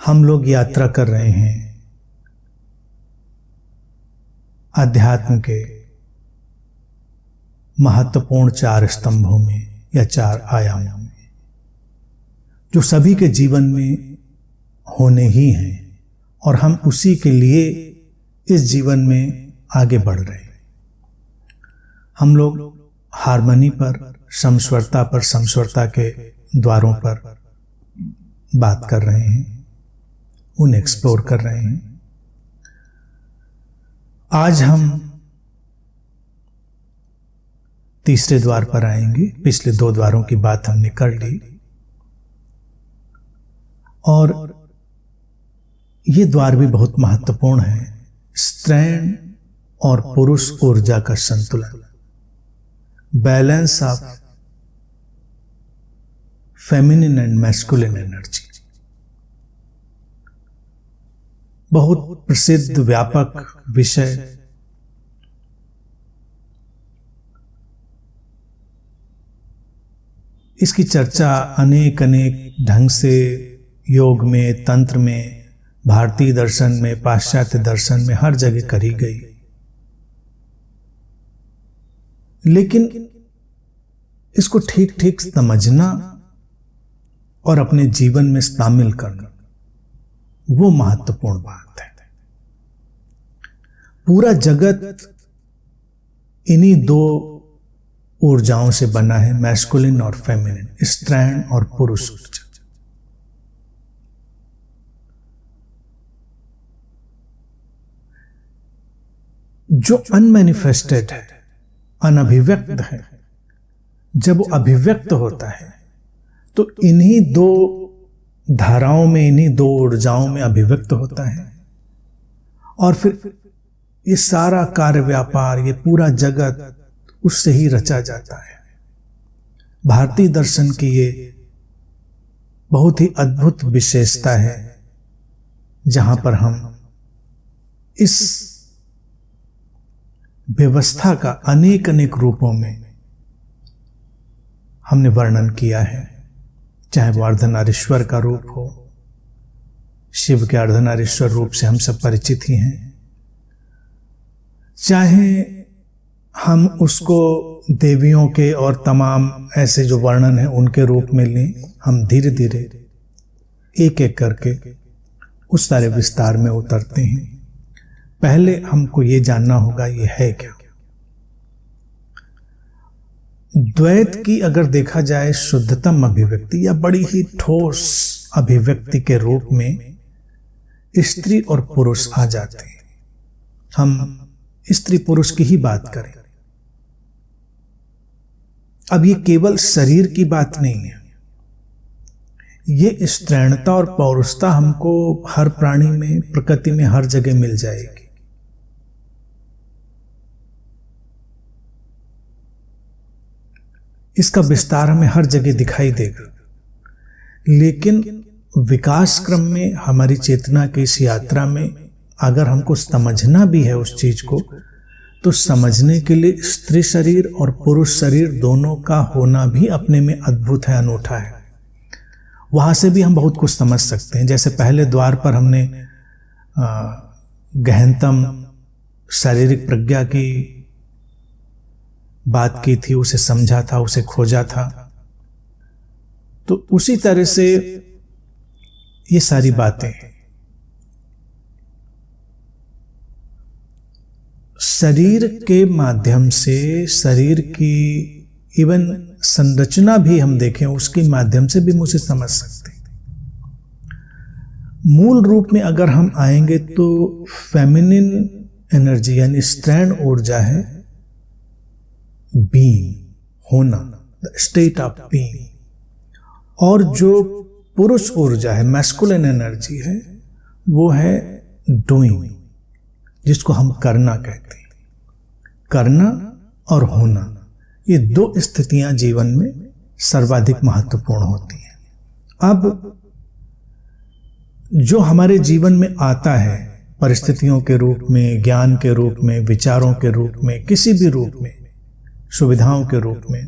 हम लोग यात्रा कर रहे हैं अध्यात्म के महत्वपूर्ण 4 स्तंभों में या 4 आयामों में, जो सभी के जीवन में होने ही हैं और हम उसी के लिए इस जीवन में आगे बढ़ रहे हैं। हम लोग हार्मनी पर, समस्वरता के द्वारों पर बात कर रहे हैं, उन्हें एक्सप्लोर कर रहे हैं। आज हम तीसरे द्वार पर आएंगे। पिछले 2 द्वारों की बात हमने कर ली और ये द्वार भी बहुत महत्वपूर्ण है। स्त्रैण और पुरुष ऊर्जा का संतुलन, balance of feminine and masculine energy. बहुत प्रसिद्ध व्यापक विषय। इसकी चर्चा अनेक ढंग से योग में, तंत्र में, भारतीय दर्शन में, पाश्चात्य दर्शन में हर जगह करी गई। लेकिन इसको ठीक समझना और अपने जीवन में शामिल करना, वो महत्वपूर्ण बात है। पूरा जगत इन्हीं 2 ऊर्जाओं से बना है, मैस्कुलिन और फेमिनिन, स्त्रैण और पुरुष ऊर्जा। जो अनमैनिफेस्टेड है, अनअभिव्यक्त है, जब वो अभिव्यक्त होता है तो इन्हीं 2 धाराओं में, इन्हीं 2 ऊर्जाओं में अभिव्यक्त होता है और फिर ये सारा कार्य व्यापार, ये पूरा जगत उससे ही रचा जाता है। भारतीय दर्शन की ये बहुत ही अद्भुत विशेषता है, जहां पर हम इस व्यवस्था का अनेक रूपों में हमने वर्णन किया है। चाहे वो अर्धनारीश्वर का रूप हो, शिव के अर्धनारीश्वर रूप से हम सब परिचित ही हैं, चाहे हम उसको देवियों के और तमाम ऐसे जो वर्णन है उनके रूप में लें। हम धीरे धीरे एक करके उस सारे विस्तार में उतरते हैं। पहले हमको ये जानना होगा ये है क्या। द्वैत की अगर देखा जाए शुद्धतम अभिव्यक्ति या बड़ी ही ठोस अभिव्यक्ति के रूप में स्त्री और पुरुष आ जाते हैं। हम स्त्री पुरुष की ही बात करें। अब ये केवल शरीर की बात नहीं है, ये स्त्रैणता और पौरुषता हमको हर प्राणी में, प्रकृति में हर जगह मिल जाएगी। इसका विस्तार हमें हर जगह दिखाई देगा, लेकिन विकास क्रम में, हमारी चेतना की इस यात्रा में अगर हमको समझना भी है उस चीज को, तो समझने के लिए स्त्री शरीर और पुरुष शरीर दोनों का होना भी अपने में अद्भुत है, अनूठा है। वहां से भी हम बहुत कुछ समझ सकते हैं। जैसे पहले द्वार पर हमने गहनतम शारीरिक प्रज्ञा की बात की थी, उसे समझा था, उसे खोजा था। तो उसी तरह से ये सारी बातें शरीर के माध्यम से, शरीर की इवन संरचना भी हम देखें उसके माध्यम से भी मुझे समझ सकते हैं। मूल रूप में अगर हम आएंगे तो फेमिनिन एनर्जी यानी स्त्रैण ऊर्जा है बीइंग, होना, द स्टेट ऑफ बीइंग, और जो पुरुष ऊर्जा है मैस्कुलिन एनर्जी है वो है डूइंग, जिसको हम करना कहते हैं। करना और होना, ये 2 स्थितियां जीवन में सर्वाधिक महत्वपूर्ण होती हैं। अब जो हमारे जीवन में आता है परिस्थितियों के रूप में, ज्ञान के रूप में, विचारों के रूप में, किसी भी रूप में, सुविधाओं के रूप में,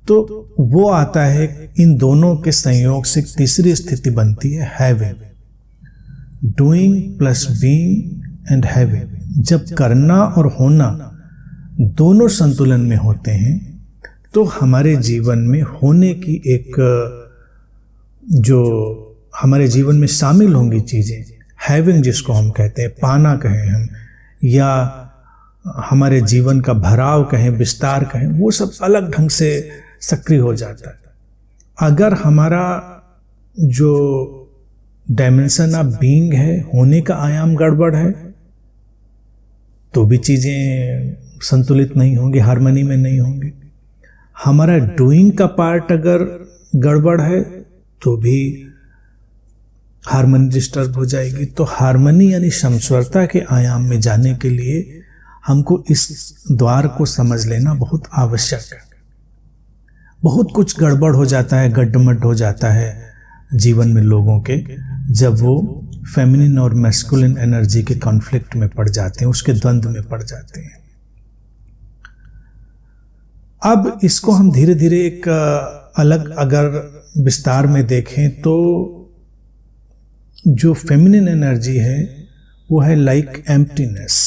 तो वो आता है इन दोनों के संयोग से तीसरी स्थिति बनती है having, doing plus being and having, जब करना और होना दोनों संतुलन में होते हैं तो हमारे जीवन में होने की एक जो हमारे जीवन में शामिल होंगी चीज़ें, हैविंग जिसको हम कहते हैं, पाना कहें हम, या हमारे जीवन का भराव कहें, विस्तार कहें, वो सब अलग ढंग से सक्रिय हो जाता है। अगर हमारा जो डायमेंशन ऑफ बीइंग है, होने का आयाम गड़बड़ है, तो भी चीज़ें संतुलित नहीं होंगी, हार्मनी में नहीं होंगी। हमारा डूइंग का पार्ट अगर गड़बड़ है तो भी हार्मनी डिस्टर्ब हो जाएगी। तो हार्मनी यानी समस्वरता के आयाम में जाने के लिए हमको इस द्वार को समझ लेना बहुत आवश्यक है। बहुत कुछ गड़बड़ हो जाता है, गड्ढमड्ढ हो जाता है जीवन में लोगों के, जब वो फेमिनिन और मैस्कुलिन एनर्जी के कॉन्फ्लिक्ट में पड़ जाते हैं, उसके द्वंद्व में पड़ जाते हैं। अब इसको हम धीरे धीरे एक अलग अगर विस्तार में देखें तो जो फेमिनिन एनर्जी है वो है लाइक एम्प्टीनेस,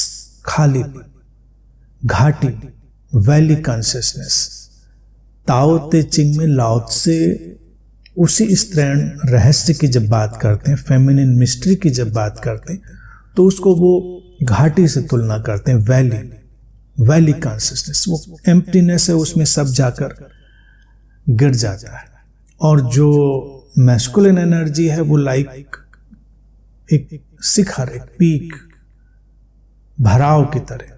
खाली, घाटी, वैली कॉन्शियसनेस। ताओ ते चिंग में लाओ त्से उसी स्त्रैण रहस्य की जब बात करते हैं, फेमिनिन मिस्ट्री की जब बात करते हैं, तो उसको वो घाटी से तुलना करते हैं, वैली कॉन्शियसनेस। वो एम्प्टीनेस है, उसमें सब जाकर गिर जाता है। और जो मैस्कुलिन एनर्जी है वो लाइक एक शिखर, एक पीक, भराव की तरह।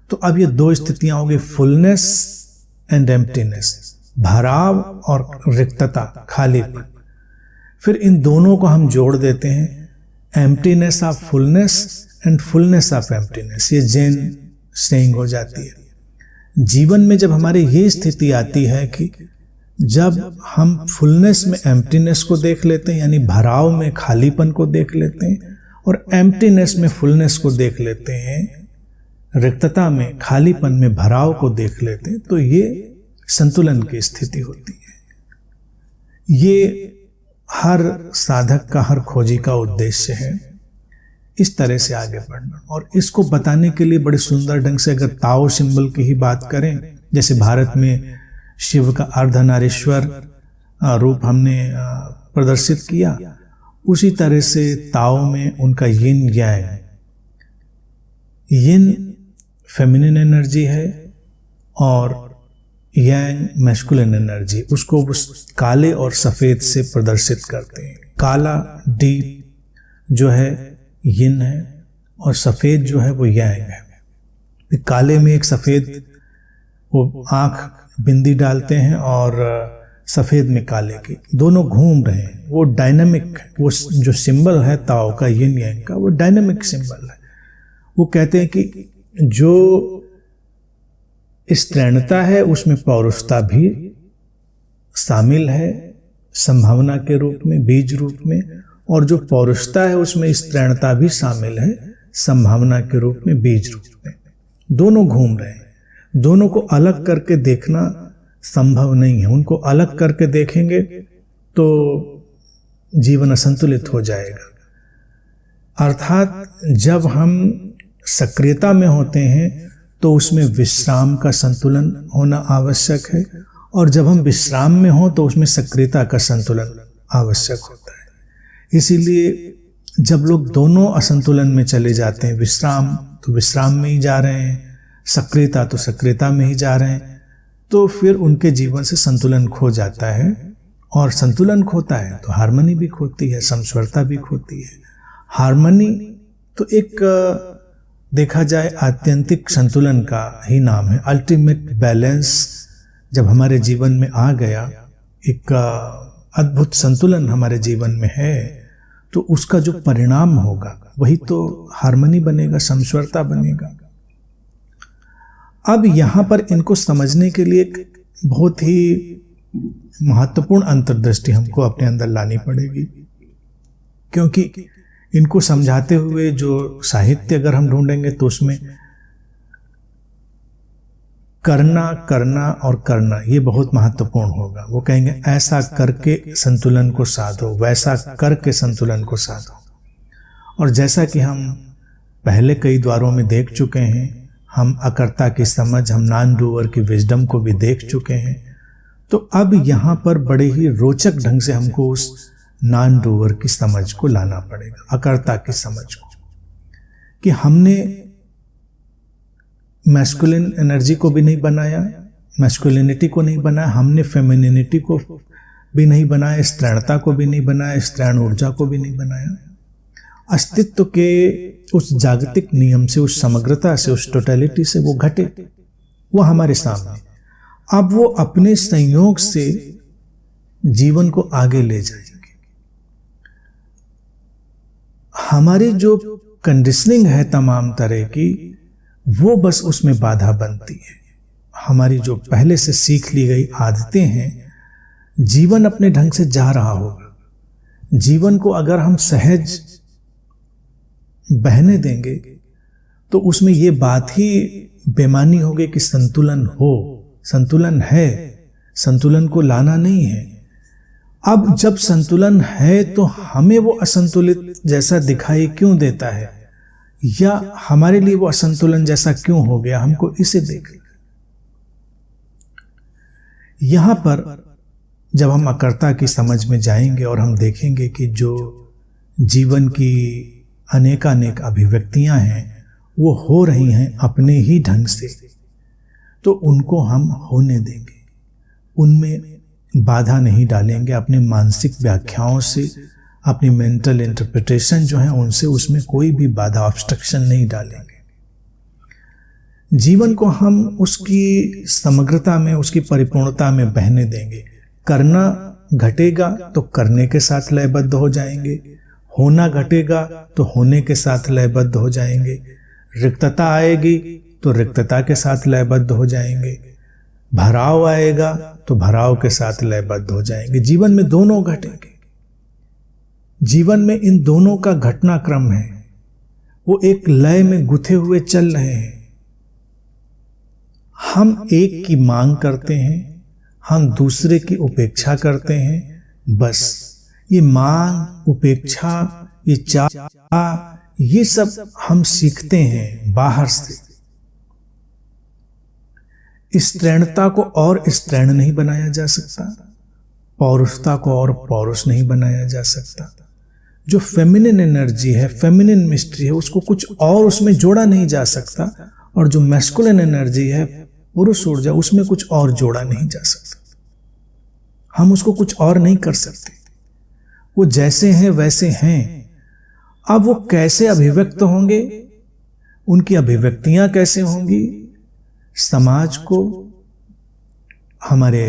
तो अब ये दो स्थितियां होगी, फुलनेस एंड एम्प्टीनेस, भराव और रिक्तता, खालीपन। फिर इन दोनों को हम जोड़ देते हैं, emptiness of fullness and fullness of emptiness. ये जैन सेइंग हो जाती है। जीवन में जब हमारी ये स्थिति आती है कि जब हम फुलनेस में एम्प्टीनेस को देख लेते हैं, यानी भराव में खालीपन को देख लेते हैं, और एम्प्टीनेस में फुलनेस को देख लेते हैं, रिक्तता में, खालीपन में भराव को देख लेते हैं, तो ये संतुलन की स्थिति होती है। ये हर साधक का, हर खोजी का उद्देश्य है, इस तरह से आगे बढ़ना। और इसको बताने के लिए बड़े सुंदर ढंग से अगर ताओ सिंबल की ही बात करें, जैसे भारत में शिव का अर्धनारीश्वर रूप हमने प्रदर्शित किया, उसी तरह से ताओ में उनका यिन यांग, यिन फेमिनिन एनर्जी है और यांग मैस्कुलिन एनर्जी, उसको उस काले और सफ़ेद से प्रदर्शित करते हैं। काला डीप जो है यिन है और सफ़ेद जो है वो यांग है। काले में एक सफ़ेद वो आँख बिंदी डालते हैं और सफ़ेद में काले की, दोनों घूम रहे हैं। वो डायनामिक, वो जो सिंबल है ताओ का, यिन यांग का, वो डायनामिक सिंबल है। वो कहते हैं कि जो स्त्रैणता है उसमें पौरुषता भी शामिल है, संभावना के रूप में, बीज रूप में, और जो पौरुषता है उसमें स्त्रैणता भी शामिल है, संभावना के रूप में, बीज रूप में। दोनों घूम रहे हैं। दोनों को अलग करके देखना संभव नहीं है। उनको अलग करके देखेंगे तो जीवन असंतुलित हो जाएगा। अर्थात जब हम सक्रियता में होते हैं तो उसमें विश्राम का संतुलन होना आवश्यक है, और जब हम विश्राम में हों तो उसमें सक्रियता का संतुलन आवश्यक होता है। इसीलिए जब लोग दोनों असंतुलन में चले जाते हैं, विश्राम तो विश्राम में ही जा रहे हैं, सक्रियता तो सक्रियता में ही जा रहे हैं, तो फिर उनके जीवन से संतुलन खो जाता है। और संतुलन खोता है तो हार्मनी भी खोती है, समस्वरता भी खोती है। हार्मनी तो एक देखा जाए आत्यंतिक संतुलन का ही नाम है। अल्टीमेट बैलेंस जब हमारे जीवन में आ गया, एक अद्भुत संतुलन हमारे जीवन में है, तो उसका जो परिणाम होगा वही तो हार्मनी बनेगा, समस्वरता बनेगा। अब यहाँ पर इनको समझने के लिए एक बहुत ही महत्वपूर्ण अंतर्दृष्टि हमको अपने अंदर लानी पड़ेगी, क्योंकि इनको समझाते हुए जो साहित्य अगर हम ढूंढेंगे तो उसमें करना, करना और करना ये बहुत महत्वपूर्ण होगा। वो कहेंगे ऐसा करके संतुलन को साधो, वैसा करके संतुलन को साधो। और जैसा कि हम पहले कई द्वारों में देख चुके हैं, हम अकर्ता की समझ, हम नॉन डूअर की विजडम को भी देख चुके हैं। तो अब यहाँ पर बड़े ही रोचक ढंग से हमको उस नॉन डूअर की समझ को लाना पड़ेगा, अकर्ता की समझ को, कि हमने मैस्कुलिन एनर्जी को भी नहीं बनाया, मैस्कुलिनिटी को नहीं बनाया, हमने फेमिनिनिटी को भी नहीं बनाया, स्त्रैणता को भी नहीं बनाया, स्त्रैण ऊर्जा को भी नहीं बनाया। अस्तित्व के उस जागतिक नियम से, उस समग्रता से, उस टोटलिटी से वो घटे, वो हमारे सामने। अब वो अपने संयोग से जीवन को आगे ले जाएंगे। हमारी जो कंडीशनिंग है तमाम तरह की, वो बस उसमें बाधा बनती है। हमारी जो पहले से सीख ली गई आदतें हैं, जीवन अपने ढंग से जा रहा होगा। जीवन को अगर हम सहज बहने देंगे तो उसमें ये बात ही बेमानी होगी कि संतुलन हो। संतुलन है, संतुलन को लाना नहीं है। अब जब संतुलन है तो हमें वो असंतुलित जैसा दिखाई क्यों देता है, या हमारे लिए वो असंतुलन जैसा क्यों हो गया, हमको इसे देखना। यहां पर जब हम अकर्ता की समझ में जाएंगे और हम देखेंगे कि जो जीवन की अनेकानेक अभिव्यक्तियां हैं वो हो रही हैं अपने ही ढंग से, तो उनको हम होने देंगे, उनमें बाधा नहीं डालेंगे। अपनी मानसिक व्याख्याओं से, अपनी मेंटल इंटरप्रिटेशन जो है उनसे, उसमें कोई भी बाधा, ऑब्स्ट्रक्शन नहीं डालेंगे। जीवन को हम उसकी समग्रता में, उसकी परिपूर्णता में बहने देंगे। करना घटेगा तो करने के साथ लयबद्ध हो जाएंगे, होना घटेगा तो होने के साथ लयबद्ध हो जाएंगे, रिक्तता आएगी तो रिक्तता के साथ लयबद्ध हो जाएंगे, भराव आएगा तो भराव के साथ लयबद्ध हो जाएंगे। जीवन में दोनों घटेंगे। जीवन में इन दोनों का घटनाक्रम है, वो एक लय में गुथे हुए चल रहे हैं। हम एक की मांग करते हैं, हम दूसरे की उपेक्षा करते हैं। बस ये मांग, उपेक्षा, ये चाह, ये सब हम सीखते हैं बाहर से। स्त्रैणता को और स्त्रैण नहीं बनाया जा सकता, पौरुषता को और पौरुष नहीं बनाया जा सकता। जो फेमिनिन एनर्जी है, फेमिनिन मिस्ट्री है, उसको कुछ और उसमें जोड़ा नहीं जा सकता, और जो मैस्कुलिन एनर्जी है, पुरुष ऊर्जा, उसमें कुछ और जोड़ा नहीं जा सकता। हम उसको कुछ और नहीं कर सकते। वो जैसे हैं वैसे हैं। अब वो कैसे अभिव्यक्त होंगे, उनकी अभिव्यक्तियां कैसे होंगी, समाज को, हमारे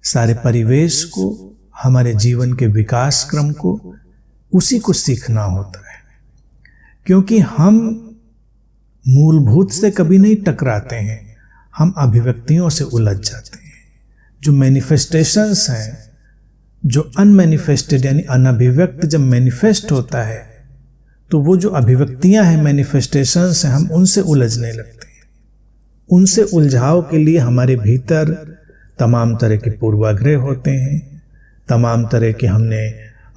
सारे परिवेश को, हमारे जीवन के विकास क्रम को, उसी को सीखना होता है। क्योंकि हम मूलभूत से कभी नहीं टकराते हैं, हम अभिव्यक्तियों से उलझ जाते हैं। जो मैनिफेस्टेशंस हैं, जो अनमैनिफेस्टेड यानी अनभिव्यक्त जब मैनिफेस्ट होता है, तो वो जो अभिव्यक्तियां हैं, मैनिफेस्टेशंस हैं, हम उनसे उलझने लगते हैं। उनसे उलझाव के लिए हमारे भीतर तमाम तरह के पूर्वाग्रह होते हैं, तमाम तरह के हमने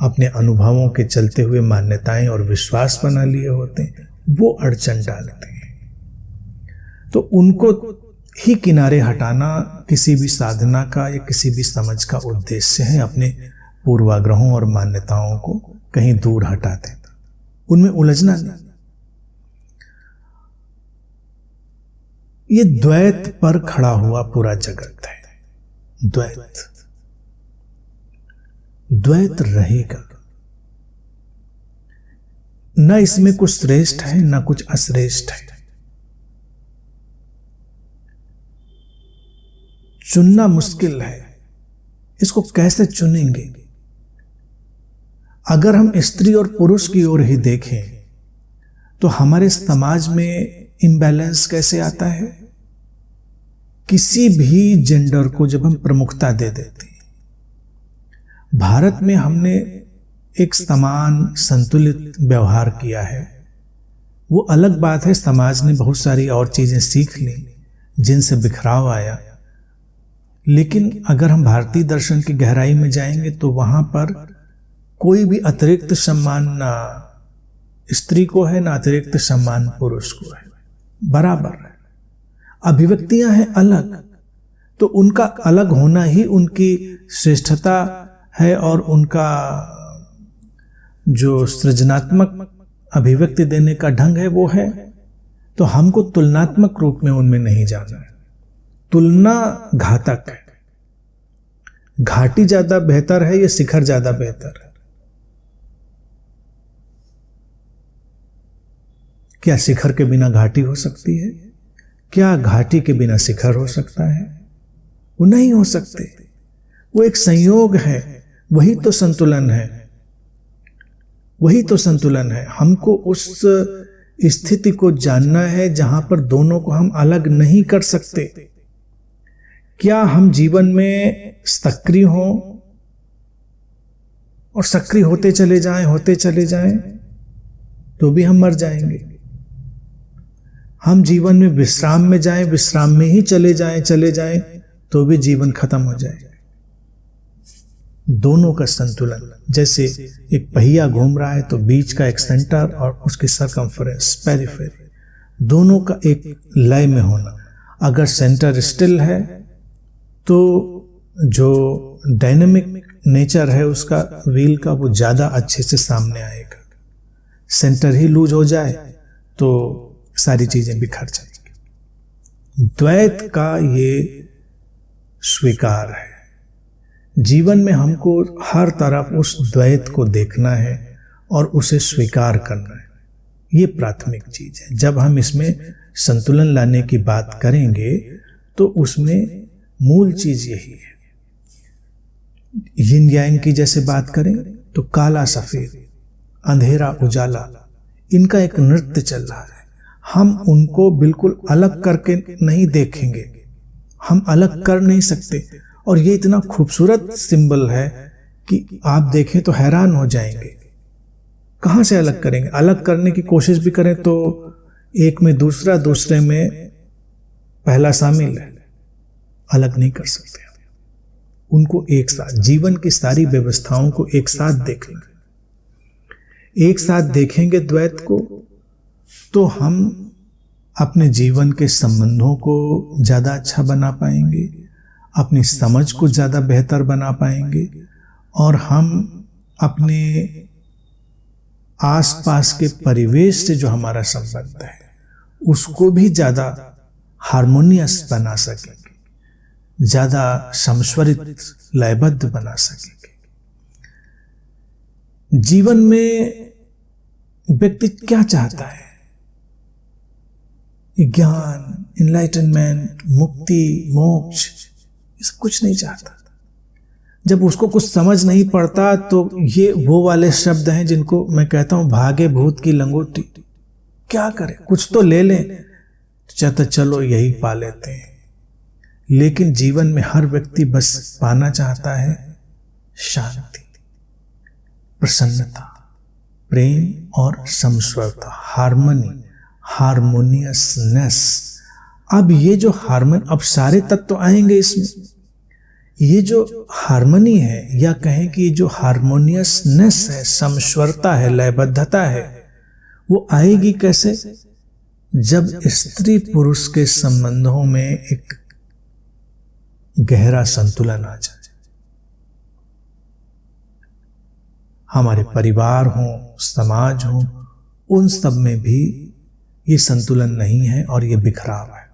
अपने अनुभवों के चलते हुए मान्यताएं और विश्वास बना लिए होते हैं, वो अड़चन डालते हैं। तो उनको ही किनारे हटाना किसी भी साधना का या किसी भी समझ का उद्देश्य है। अपने पूर्वाग्रहों और मान्यताओं को कहीं दूर हटा देना, उनमें उलझना नहीं। ये द्वैत पर खड़ा हुआ पूरा जगत है। द्वैत, द्वैत रहेगा, न इसमें कुछ श्रेष्ठ है न कुछ अश्रेष्ठ है। चुनना मुश्किल है, इसको कैसे चुनेंगे? अगर हम स्त्री और पुरुष की ओर ही देखें तो हमारे समाज में इम्बैलेंस कैसे आता है? किसी भी जेंडर को जब हम प्रमुखता दे देते हैं, भारत में हमने एक समान संतुलित व्यवहार किया है। वो अलग बात है, समाज ने बहुत सारी और चीजें सीख ली जिनसे बिखराव आया। लेकिन अगर हम भारतीय दर्शन की गहराई में जाएंगे तो वहां पर कोई भी अतिरिक्त सम्मान स्त्री को है, ना अतिरिक्त सम्मान पुरुष को है, बराबर है। अभिव्यक्तियां हैं अलग, तो उनका अलग होना ही उनकी श्रेष्ठता है और उनका जो सृजनात्मक अभिव्यक्ति देने का ढंग है वो है। तो हमको तुलनात्मक रूप में उनमें नहीं जाना है। तुलना घातक है। घाटी ज्यादा बेहतर है या शिखर ज्यादा बेहतर है? क्या शिखर के बिना घाटी हो सकती है? क्या घाटी के बिना शिखर हो सकता है? वो नहीं हो सकते। वो एक संयोग है। वही तो संतुलन है। वही तो संतुलन है। हमको उस स्थिति को जानना है जहां पर दोनों को हम अलग नहीं कर सकते। क्या हम जीवन में सक्रिय हों और सक्रिय होते चले जाएं तो भी हम मर जाएंगे। हम जीवन में विश्राम में जाएं, विश्राम में ही चले जाएं तो भी जीवन खत्म हो जाएगा। दोनों का संतुलन, जैसे एक पहिया घूम रहा है तो बीच का एक सेंटर और उसकी सरकमफ्रेंस पेरिफेरी, दोनों का एक लय में होना। अगर सेंटर स्टिल है तो जो डायनेमिक नेचर है उसका व्हील का वो ज्यादा अच्छे से सामने आएगा। सेंटर ही लूज हो जाए तो सारी चीजें बिखर जाएंगी। द्वैत का ये स्वीकार है। जीवन में हमको हर तरफ उस द्वैत को देखना है और उसे स्वीकार करना है। ये प्राथमिक चीज है। जब हम इसमें संतुलन लाने की बात करेंगे तो उसमें मूल चीज यही है। यिन यांग की जैसे बात करें तो काला सफेद, अंधेरा उजाला, इनका एक नृत्य चल रहा है। हम उनको बिल्कुल अलग करके नहीं देखेंगे, हम अलग कर नहीं सकते। और ये इतना खूबसूरत सिंबल है कि आप देखें तो हैरान हो जाएंगे। कहां से अलग करेंगे? अलग करने की कोशिश भी करें तो एक में दूसरा, दूसरे में पहला शामिल है। अलग नहीं कर सकते। उनको एक साथ, जीवन की सारी व्यवस्थाओं को एक साथ देखना है। एक साथ देखेंगे द्वैत को तो हम अपने जीवन के संबंधों को ज्यादा अच्छा बना पाएंगे, अपनी समझ को ज्यादा बेहतर बना पाएंगे और हम अपने आसपास के परिवेश से जो हमारा संबंध है उसको भी ज्यादा हार्मोनियस बना सकेंगे, ज्यादा समस्वरित, लयबद्ध बना सकेंगे। जीवन में व्यक्ति क्या चाहता है? ज्ञान, एनलाइटनमेंट, मुक्ति, मोक्ष, ये सब कुछ नहीं चाहता। जब उसको कुछ समझ नहीं पड़ता तो ये वो वाले शब्द हैं जिनको मैं कहता हूं भागे भूत की लंगोटी। क्या करें? कुछ तो ले लें, चलो यही पा लेते हैं। लेकिन जीवन में हर व्यक्ति बस पाना चाहता है शांति, प्रसन्नता, प्रेम और समस्वरता, हार्मनी, हार्मोनियसनेस। अब ये जो अब सारे तत्व आएंगे इसमें। ये जो हार्मनी है या कहें कि जो हार्मोनियसनेस है, समस्वरता है, लयबद्धता है, वो आएगी कैसे? जब स्त्री पुरुष के संबंधों में एक गहरा संतुलन आ जाए। हमारे परिवार हो, समाज हो, उन सब में भी ये संतुलन नहीं है और ये बिखराव है।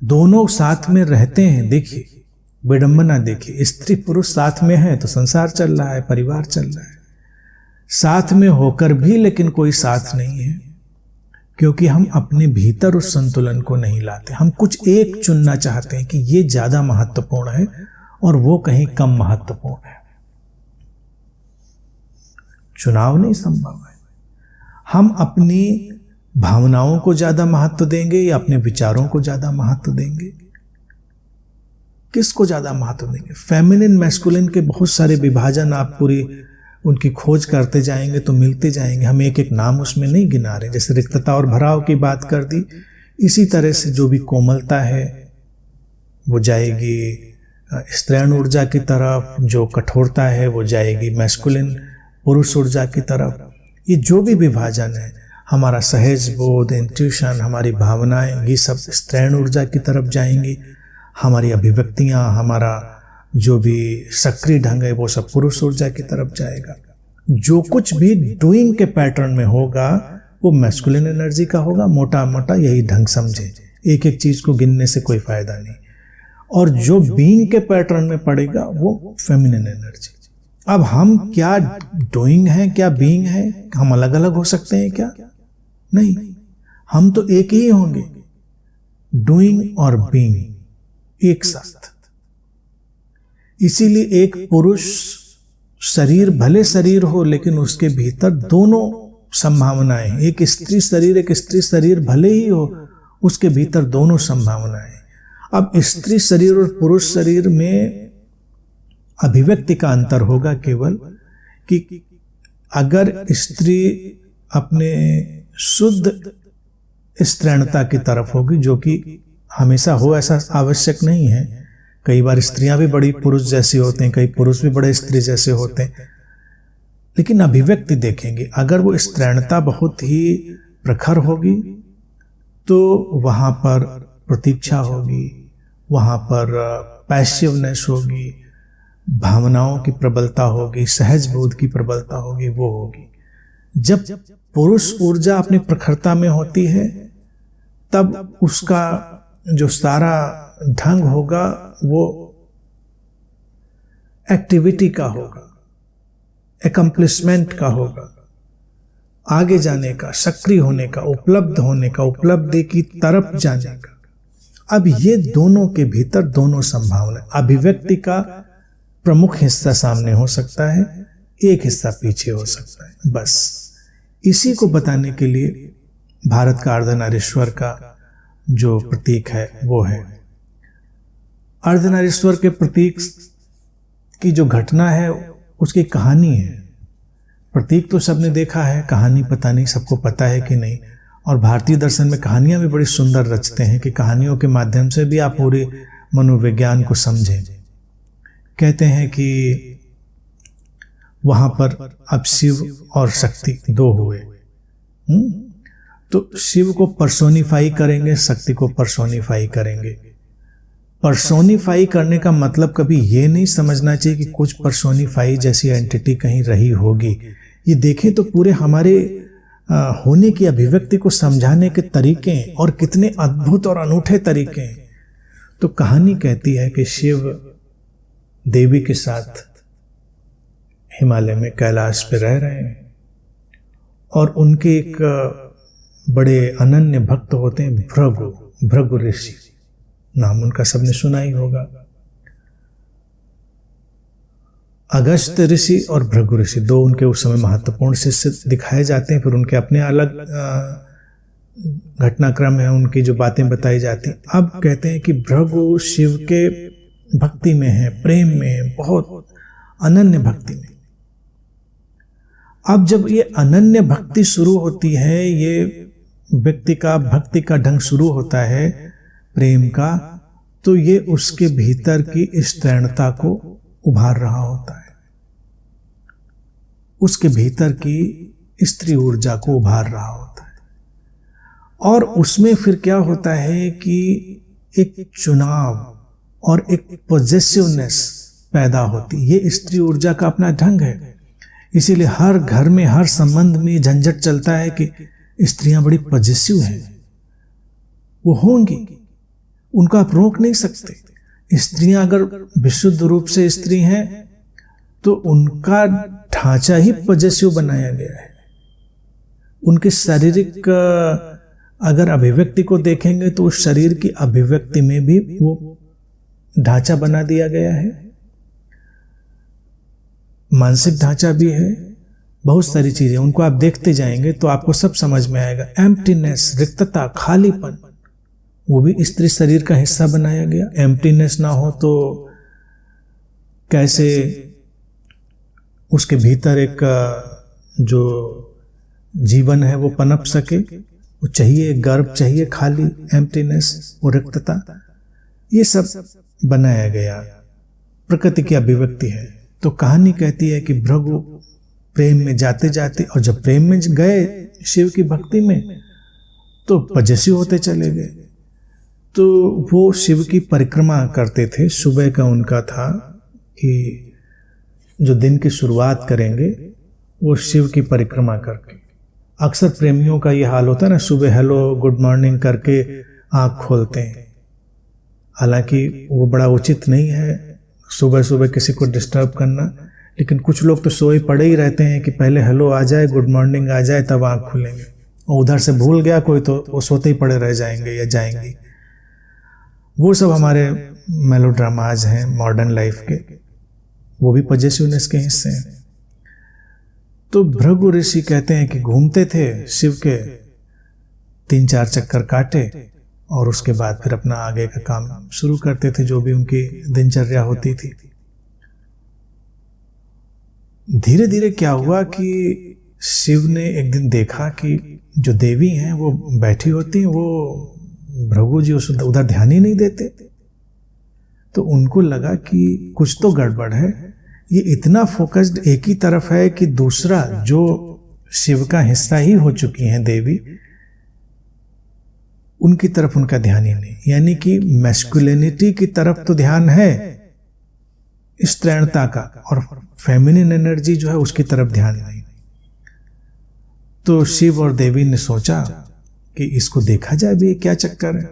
दोनों साथ में रहते हैं। देखिए विडंबना, देखिए स्त्री पुरुष साथ में है तो संसार चल रहा है, परिवार चल रहा है। साथ में होकर भी लेकिन कोई साथ नहीं है, क्योंकि हम अपने भीतर उस संतुलन को नहीं लाते। हम कुछ एक चुनना चाहते हैं कि ये ज्यादा महत्वपूर्ण है और वो कहीं कम महत्वपूर्ण है। चुनाव नहीं संभव है। हम अपनी भावनाओं को ज्यादा महत्व देंगे या अपने विचारों को ज्यादा महत्व देंगे? किसको ज्यादा महत्व देंगे? फेमिनिन, मैस्कुलिन के बहुत सारे विभाजन आप पूरी उनकी खोज करते जाएंगे तो मिलते जाएंगे। हम एक एक नाम उसमें नहीं गिना रहे। जैसे रिक्तता और भराव की बात कर दी, इसी तरह से जो भी कोमलता है वो जाएगी स्त्रैण ऊर्जा की तरफ, जो कठोरता है वो जाएगी मैस्कुलिन पुरुष ऊर्जा की तरफ। ये जो भी विभाजन है, हमारा सहज बोध, इंट्यूशन, हमारी भावनाएं, ये सब स्त्रैण ऊर्जा की तरफ जाएंगी। हमारी अभिव्यक्तियां, हमारा जो भी सक्रिय ढंग है वो सब पुरुष ऊर्जा की तरफ जाएगा। जो कुछ भी डूइंग के पैटर्न में होगा वो मैस्कुलिन एनर्जी का होगा। मोटा मोटा यही ढंग समझे, एक एक चीज को गिनने से कोई फायदा नहीं। और जो बीइंग के पैटर्न में पड़ेगा वो फेमिनिन एनर्जी। अब हम क्या डूइंग है, क्या बीइंग है? हम अलग अलग हो सकते हैं क्या? नहीं, हम तो एक ही होंगे। डूइंग और बीइंग एक साथ। इसीलिए एक पुरुष शरीर, भले शरीर हो, लेकिन उसके भीतर दोनों संभावनाएं, एक स्त्री शरीर, एक स्त्री शरीर भले ही हो, उसके भीतर दोनों संभावनाएं। अब स्त्री शरीर और पुरुष शरीर में अभिव्यक्ति का अंतर होगा केवल कि अगर स्त्री अपने शुद्ध स्त्रैणता की तरफ होगी, जो कि हमेशा हो ऐसा आवश्यक नहीं है। कई बार स्त्रियां भी बड़ी पुरुष जैसी होते हैं, कई पुरुष भी बड़े स्त्री जैसे होते हैं, लेकिन अभिव्यक्ति देखेंगे। अगर वो स्त्रैणता बहुत ही प्रखर होगी तो वहां पर प्रतीक्षा होगी, वहां पर पैसिवनेस होगी, भावनाओं की प्रबलता होगी, सहज बोध की प्रबलता होगी, वो होगी। जब पुरुष ऊर्जा अपनी प्रखरता में होती है तब उसका जो सारा ढंग होगा वो एक्टिविटी का होगा, एकम्प्लिशमेंट का होगा, आगे जाने का, सक्रिय होने का, उपलब्ध होने का, उपलब्धि की तरफ जाने का। अब ये दोनों के भीतर दोनों संभावना, अभिव्यक्ति का प्रमुख हिस्सा सामने हो सकता है, एक हिस्सा पीछे हो सकता है। बस इसी को बताने के लिए भारत का अर्धनारीश्वर का जो प्रतीक है वो है। अर्धनारीश्वर के प्रतीक की जो घटना है उसकी कहानी है। प्रतीक तो सबने देखा है, कहानी पता नहीं सबको पता है कि नहीं। और भारतीय दर्शन में कहानियां भी बड़ी सुंदर रचते हैं कि कहानियों के माध्यम से भी आप पूरे मनोविज्ञान को समझें। कहते हैं कि वहां पर अब शिव और शक्ति दो हुए, तो शिव को पर्सोनिफाई करेंगे, शक्ति को पर्सोनिफाई करेंगे। पर्सोनिफाई करने का मतलब कभी ये नहीं समझना चाहिए कि कुछ पर्सोनिफाई जैसी एंटिटी कहीं रही होगी। ये देखें तो पूरे हमारे होने की अभिव्यक्ति को समझाने के तरीके और कितने अद्भुत और अनूठे तरीके हैं। तो कहानी कहती है कि शिव देवी के साथ हिमालय में कैलाश पे रह रहे हैं और उनके एक बड़े अनन्य भक्त होते हैं भृगु, भृगु ऋषि, नाम उनका सबने सुना ही होगा। अगस्त्य ऋषि और भृगु ऋषि दो उनके उस समय महत्वपूर्ण शिष्य दिखाए जाते हैं। फिर उनके अपने अलग घटनाक्रम है, उनकी जो बातें बताई जाती हैं। अब कहते हैं कि भृगु शिव के भक्ति में है, प्रेम में है, बहुत अनन्य भक्ति में। अब जब ये अनन्य भक्ति शुरू होती है, ये व्यक्ति का भक्ति का ढंग शुरू होता है प्रेम का, तो ये उसके भीतर की स्त्रैणता को उभार रहा होता है, उसके भीतर की स्त्री ऊर्जा को उभार रहा होता है। और उसमें फिर क्या होता है कि एक चुनाव और एक पॉजेसिवनेस पैदा होती। ये स्त्री ऊर्जा का अपना ढंग है। इसीलिए हर घर में, हर संबंध में झंझट चलता है कि स्त्रियां बड़ी पॉजेसिव हैं। वो होंगी, उनको आप रोक नहीं सकते। स्त्रियां अगर विशुद्ध रूप से स्त्री हैं तो उनका ढांचा ही पॉजेसिव बनाया गया है। उनके शारीरिक अगर अभिव्यक्ति को देखेंगे तो उस शरीर की अभिव्यक्ति में भी वो ढांचा बना दिया गया है, मानसिक ढांचा भी है, बहुत सारी चीजें। उनको आप देखते जाएंगे तो आपको सब समझ में आएगा। एम्प्टीनेस, रिक्तता, खालीपन, वो भी स्त्री शरीर का हिस्सा बनाया गया। एम्प्टीनेस ना हो तो कैसे उसके भीतर एक जो जीवन है वो पनप सके। वो चाहिए, गर्भ चाहिए, खाली, एम्प्टीनेस, वो रिक्तता, ये सब बनाया गया, प्रकृति की अभिव्यक्ति है। तो कहानी कहती है कि भृगु प्रेम में जाते जाते, और जब प्रेम में गए शिव की भक्ति में तो पजेसिव होते चले गए। तो वो शिव की परिक्रमा करते थे। सुबह का उनका था कि जो दिन की शुरुआत करेंगे वो शिव की परिक्रमा करके। अक्सर प्रेमियों का ये हाल होता है ना, सुबह हेलो गुड मॉर्निंग करके आँख खोलते हैं। हालांकि वो बड़ा उचित नहीं है सुबह सुबह किसी को डिस्टर्ब करना, लेकिन कुछ लोग तो सोए पड़े ही रहते हैं कि पहले हेलो आ जाए, गुड मॉर्निंग आ जाए, तब आँख खुलेंगे। और उधर से भूल गया कोई तो वो सोते ही पड़े रह जाएंगे या जाएंगे। वो सब हमारे मेलोड्रामाज हैं मॉडर्न लाइफ के, वो भी पजेसिवनेस के हिस्से हैं। तो भृगु ऋषि कहते हैं कि घूमते थे शिव के 3-4 चक्कर काटे और उसके बाद फिर अपना आगे का काम शुरू करते थे, जो भी उनकी दिनचर्या होती थी। धीरे धीरे क्या हुआ कि शिव ने एक दिन देखा कि जो देवी हैं वो बैठी होती हैं, वो भृगु जी उस उधर ध्यान ही नहीं देते। तो उनको लगा कि कुछ तो गड़बड़ है, ये इतना फोकस्ड एक ही तरफ है कि दूसरा जो शिव का हिस्सा ही हो चुकी हैं देवी, उनकी तरफ उनका ध्यान ही नहीं। यानी कि मैस्कुलिनिटी की तरफ तो ध्यान है स्त्रैणता का, और फेमिनिन एनर्जी जो है उसकी तरफ ध्यान नहीं। तो शिव और देवी ने सोचा कि इसको देखा जाए भी क्या चक्कर है।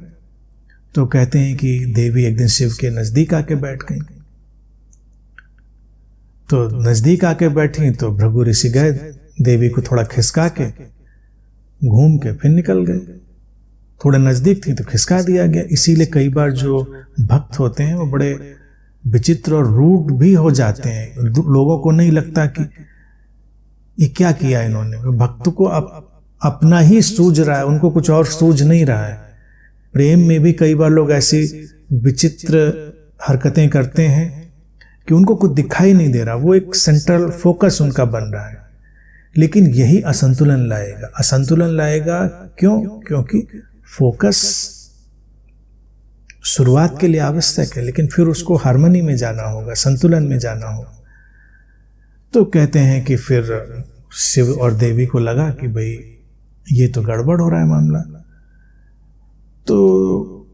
तो कहते हैं कि देवी एक दिन शिव के नजदीक आके बैठ गई। तो नजदीक आके बैठी तो भृगु ऋषि गए देवी को थोड़ा खिसका के, घूम के फिर निकल गए। थोड़ा नजदीक थी तो खिसका दिया गया। इसीलिए कई बार जो भक्त होते हैं वो बड़े विचित्र और रूड भी हो जाते हैं। लोगों को नहीं लगता कि ये क्या किया इन्होंने। भक्त को अपना ही सूझ रहा है, उनको कुछ और सूझ नहीं रहा है। प्रेम में भी कई बार लोग ऐसी विचित्र हरकतें करते हैं कि उनको कुछ दिखाई नहीं दे रहा, वो एक सेंट्रल फोकस उनका बन रहा है। लेकिन यही असंतुलन लाएगा। असंतुलन लाएगा क्यों? क्योंकि फोकस शुरुआत के लिए आवश्यक है, लेकिन फिर उसको हार्मनी में जाना होगा, संतुलन में जाना होगा। तो कहते हैं कि फिर शिव और देवी को लगा कि भाई ये तो गड़बड़ हो रहा है मामला। तो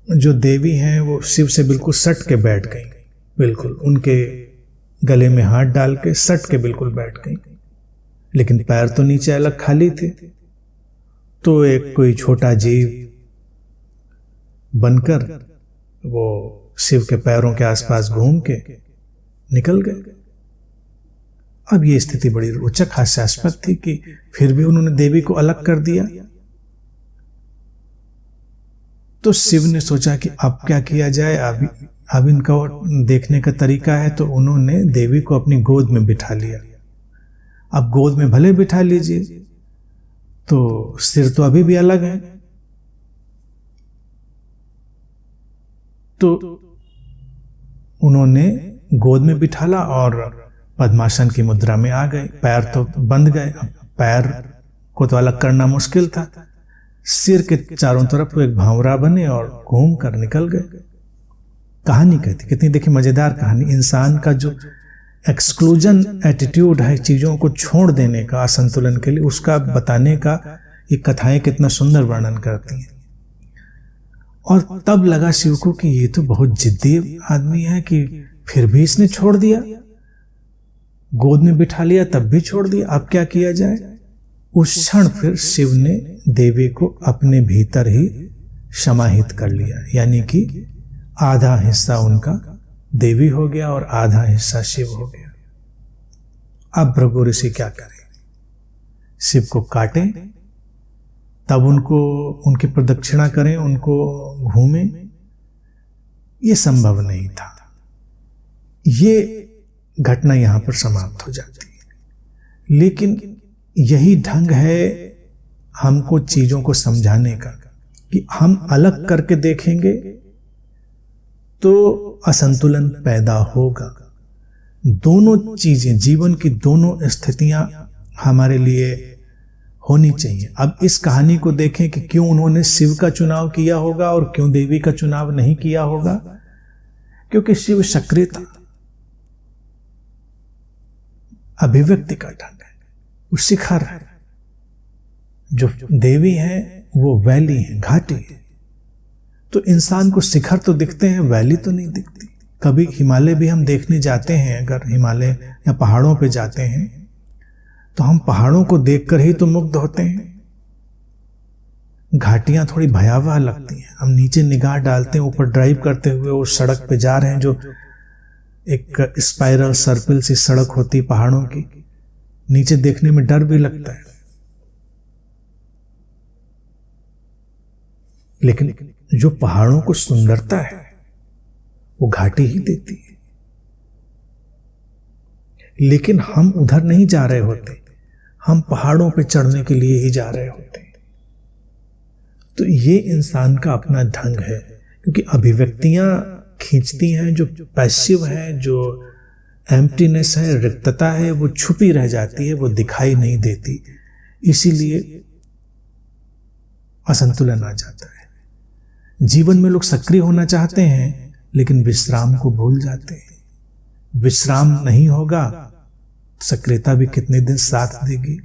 जो देवी हैं वो शिव से बिल्कुल सट के बैठ गई, बिल्कुल उनके गले में हाथ डाल के सट के बिल्कुल बैठ गई। लेकिन पैर तो नीचे अलग खाली थे। तो एक कोई छोटा जीव बनकर वो शिव के पैरों के आसपास घूम के निकल गए। अब ये स्थिति बड़ी रोचक हास्यास्पद थी कि फिर भी उन्होंने देवी को अलग कर दिया। तो शिव ने सोचा कि अब क्या किया जाए, अब इनका देखने का तरीका है। तो उन्होंने देवी को अपनी गोद में बिठा लिया। अब गोद में भले बिठा लीजिए, तो सिर तो अभी भी अलग है। तो उन्होंने गोद में बिठाला और पद्मासन की मुद्रा में आ गए। पैर तो बंध गए, पैर को तो अलग करना मुश्किल था। सिर के चारों तरफ वो एक भांवरा बने और घूम कर निकल गए। कहानी कहती कितनी देखिए मजेदार कहानी। इंसान का जो एक्सक्लूजन एटीट्यूड है, चीजों को छोड़ देने का असंतुलन के लिए, उसका बताने का ये कथाएं कितना सुंदर वर्णन करती हैं। और तब लगा शिव को कि ये तो बहुत जिद्दी आदमी है कि फिर भी इसने छोड़ दिया, गोद में बिठा लिया तब भी छोड़ दिया, अब क्या किया जाए। उस क्षण फिर शिव ने देवी को अपने भीतर ही समाहित कर लिया। यानी कि आधा हिस्सा उनका देवी हो गया और आधा हिस्सा शिव हो गया। अब भृगु ऋषि क्या करें? शिव को काटें, तब उनको उनकी प्रदक्षिणा करें, उनको घूमें? ये संभव नहीं था। ये घटना यहां पर समाप्त हो जाती है। लेकिन यही ढंग है हमको चीजों को समझाने का कि हम अलग करके देखेंगे तो असंतुलन पैदा होगा। दोनों चीजें, जीवन की दोनों स्थितियां हमारे लिए होनी चाहिए। अब इस कहानी को देखें कि क्यों उन्होंने शिव का चुनाव किया होगा और क्यों देवी का चुनाव नहीं किया होगा। क्योंकि शिव सक्रिय था। अभिव्यक्ति का ढंग है, वो शिखर है। जो देवी है वो वैली है, घाटी है। तो इंसान को शिखर तो दिखते हैं, वैली तो नहीं दिखती। कभी हिमालय भी हम देखने जाते हैं, अगर हिमालय या पहाड़ों पे जाते हैं तो हम पहाड़ों को देखकर ही तो मुग्ध होते हैं। घाटियां थोड़ी भयावह लगती हैं। हम नीचे निगाह डालते हैं, ऊपर ड्राइव करते हुए उस सड़क पे जा रहे हैं जो एक स्पाइरल सर्पिल सी सड़क होती पहाड़ों की, नीचे देखने में डर भी लगता है। लेकिन जो पहाड़ों को सुंदरता है वो घाटी ही देती है। लेकिन हम उधर नहीं जा रहे होते, हम पहाड़ों पे चढ़ने के लिए ही जा रहे होते हैं। तो ये इंसान का अपना ढंग है, क्योंकि अभिव्यक्तियां खींचती हैं। जो पैसिव है, जो एम्प्टीनेस है, रिक्तता है, वो छुपी रह जाती है, वो दिखाई नहीं देती। इसीलिए असंतुलन आ जाता है। जीवन में लोग सक्रिय होना चाहते हैं लेकिन विश्राम को भूल जाते हैं। विश्राम नहीं होगा, सक्रियता भी कितने दिन साथ देगी।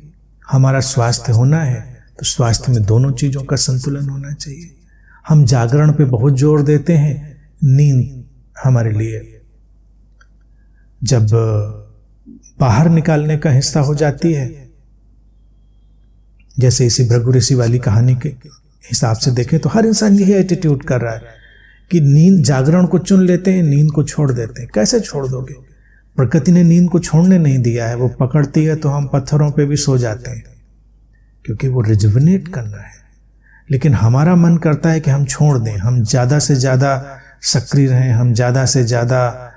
हमारा स्वास्थ्य होना है तो स्वास्थ्य में दोनों चीजों का संतुलन होना चाहिए। हम जागरण पे बहुत जोर देते हैं, नींद हमारे लिए जब बाहर निकालने का हिस्सा हो जाती है, जैसे इसी भृगु ऋषि वाली कहानी के हिसाब से देखें तो हर इंसान यही एटीट्यूड कर रहा है कि नींद, जागरण को चुन लेते हैं, नींद को छोड़ देते हैं। कैसे छोड़ दोगे? प्रकृति ने नींद को छोड़ने नहीं दिया है। वो पकड़ती है तो हम पत्थरों पे भी सो जाते हैं, क्योंकि वो रिजुविनेट करना है। लेकिन हमारा मन करता है कि हम छोड़ दें, हम ज्यादा से ज्यादा सक्रिय रहें, हम ज्यादा से ज्यादा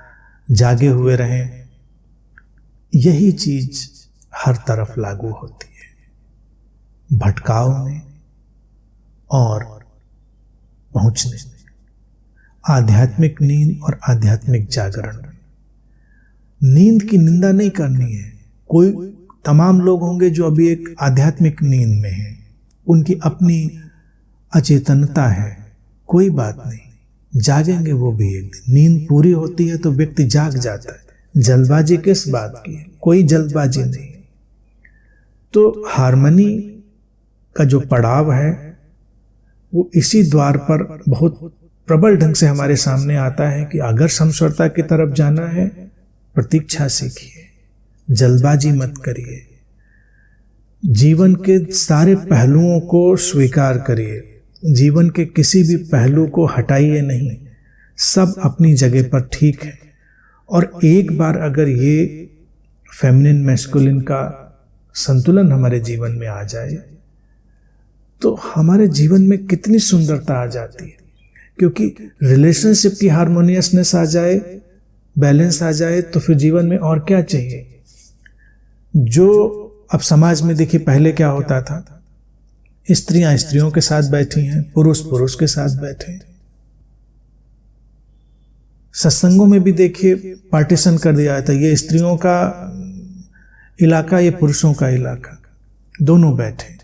जागे हुए रहें। यही चीज हर तरफ लागू होती है, भटकाव में और पहुंचने में। आध्यात्मिक नींद और आध्यात्मिक जागरण। नींद की निंदा नहीं करनी है। कोई तमाम लोग होंगे जो अभी एक आध्यात्मिक नींद में हैं, उनकी अपनी अचेतनता है, कोई बात नहीं, जागेंगे वो भी एक दिन। नींद पूरी होती है तो व्यक्ति जाग जाता है। जल्दबाजी किस बात की है? कोई जल्दबाजी नहीं। तो हार्मनी का जो पड़ाव है वो इसी द्वार पर बहुत प्रबल ढंग से हमारे सामने आता है कि अगर समस्वरता की तरफ जाना है, प्रतीक्षा सीखिए, जल्दबाजी मत करिए, जीवन के सारे पहलुओं को स्वीकार करिए, जीवन के किसी भी पहलू को हटाइए नहीं, सब अपनी जगह पर ठीक है। और एक बार अगर ये फेमिनिन मैस्कुलिन का संतुलन हमारे जीवन में आ जाए तो हमारे जीवन में कितनी सुंदरता आ जाती है। क्योंकि रिलेशनशिप की हार्मोनियसनेस आ जाए, बैलेंस आ जाए, तो फिर जीवन में और क्या चाहिए। जो अब समाज में देखिए, पहले क्या होता था, स्त्रियां स्त्रियों के साथ बैठी हैं, पुरुष पुरुष के साथ बैठे हैं। सत्संगों में भी देखिए पार्टीशन कर दिया था, ये स्त्रियों का इलाका, ये पुरुषों का इलाका, दोनों बैठे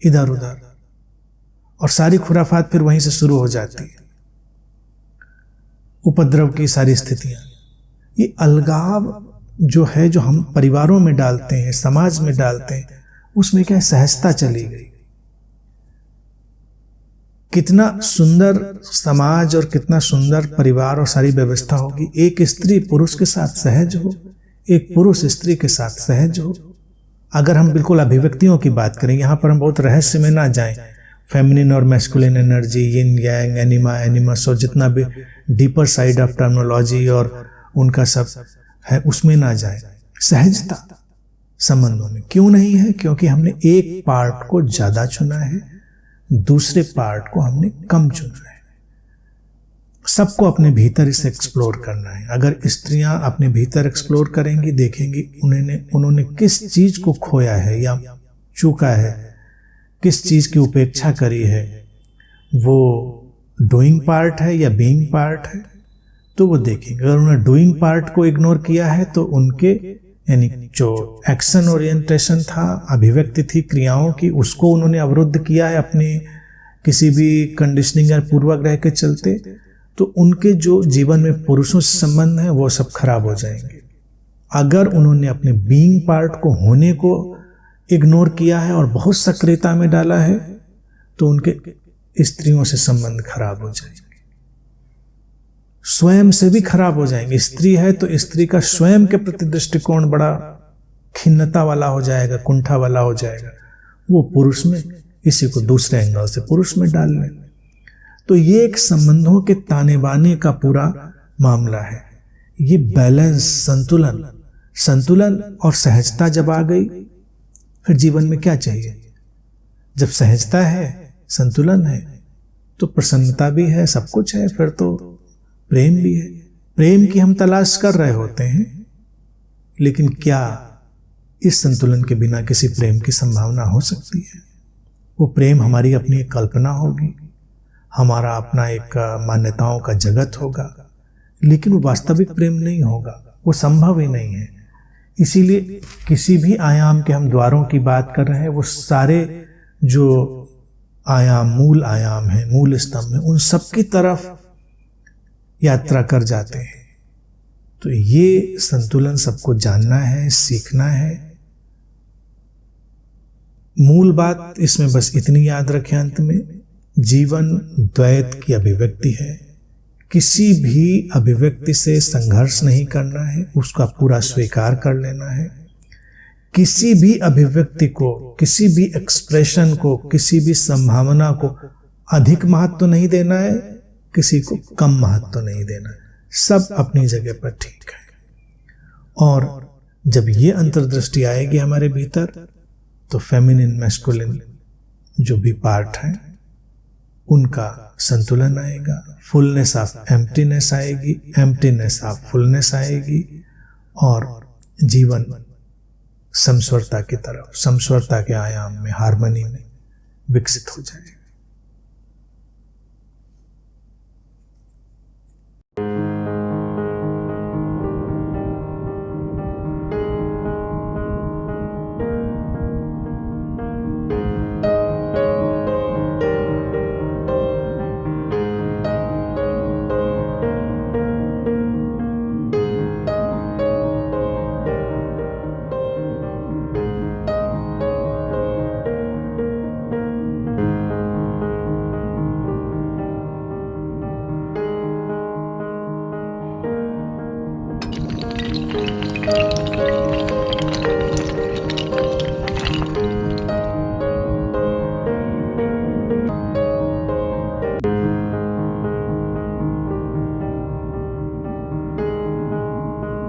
इधर उधर, और सारी खुराफात फिर वहीं से शुरू हो जाती है। उपद्रव की सारी स्थितियां, ये अलगाव जो है, जो हम परिवारों में डालते हैं, समाज में डालते हैं, उसमें क्या सहजता चली गई। कितना सुंदर समाज और कितना सुंदर परिवार और सारी व्यवस्था होगी, एक स्त्री पुरुष के साथ सहज हो, एक पुरुष स्त्री के साथ सहज हो। अगर हम बिल्कुल अभिव्यक्तियों की बात करें, यहां पर हम बहुत रहस्य में ना जाएं, फेमिनिन और मैस्कुलिन एनर्जी, यिन यांग, एनिमा एनिमस, और जितना भी डीपर साइड ऑफ टर्मिनोलॉजी और उनका सब है, उसमें ना जाए। सहजता संबंधों में क्यों नहीं है? क्योंकि हमने एक पार्ट को ज्यादा चुना है, दूसरे पार्ट को हमने कम चुना है। सबको अपने भीतर इसे एक्सप्लोर करना है। अगर स्त्रियां अपने भीतर एक्सप्लोर करेंगी, देखेंगी उन्होंने किस चीज को खोया है या चूका है, किस चीज की उपेक्षा करी है, वो डूइंग पार्ट है या बीइंग पार्ट है, तो वो देखेंगे। अगर उन्होंने डूइंग पार्ट को इग्नोर किया है तो उनके यानी जो एक्शन ओरिएंटेशन था, अभिव्यक्ति थी क्रियाओं की, उसको उन्होंने अवरुद्ध किया है अपने किसी भी कंडीशनिंग या पूर्वाग्रह के चलते, तो उनके जो जीवन में पुरुषों से संबंध है वो सब खराब हो जाएंगे। अगर उन्होंने अपने बीइंग पार्ट को, होने को इग्नोर किया है और बहुत सक्रियता में डाला है, तो उनके स्त्रियों से संबंध खराब हो जाएंगे, स्वयं से भी खराब हो जाएंगे। स्त्री है तो स्त्री का स्वयं के प्रति दृष्टिकोण बड़ा खिन्नता वाला हो जाएगा, कुंठा वाला हो जाएगा। वो पुरुष में इसी को दूसरे एंगल से पुरुष में डाल ले। तो ये एक संबंधों के ताने बाने का पूरा मामला है। ये बैलेंस, संतुलन और सहजता जब आ गई, फिर जीवन में क्या चाहिए? जब सहजता है, संतुलन है, तो प्रसन्नता भी है, सब कुछ है, फिर तो प्रेम भी है। प्रेम की हम तलाश कर रहे होते हैं, लेकिन क्या इस संतुलन के बिना किसी प्रेम की संभावना हो सकती है? वो प्रेम हमारी अपनी एक कल्पना होगी, हमारा अपना एक मान्यताओं का जगत होगा, लेकिन वो वास्तविक प्रेम नहीं होगा, वो संभव ही नहीं है। इसीलिए किसी भी आयाम के हम द्वारों की बात कर रहे हैं, वो सारे जो आयाम, मूल आयाम है, मूल स्तंभ है, उन सब की तरफ यात्रा कर जाते हैं। तो ये संतुलन सबको जानना है, सीखना है। मूल बात इसमें बस इतनी याद रखें अंत में, जीवन द्वैत की अभिव्यक्ति है। किसी भी अभिव्यक्ति से संघर्ष नहीं करना है, उसका पूरा स्वीकार कर लेना है। किसी भी अभिव्यक्ति को, किसी भी एक्सप्रेशन को, किसी भी संभावना को अधिक महत्व नहीं देना है, किसी को कम महत्व नहीं देना है, सब अपनी जगह पर ठीक है। और जब ये अंतर्दृष्टि आएगी हमारे भीतर, तो फेमिनिन, मैस्कुलिन जो भी पार्ट हैं, उनका संतुलन आएगा, फुलनेस ऑफ एम्प्टीनेस आएगी, एम्प्टीनेस ऑफ फुलनेस आएगी, और जीवन समस्वरता की तरफ, समस्वरता के आयाम में, हार्मनी में विकसित हो जाएगा।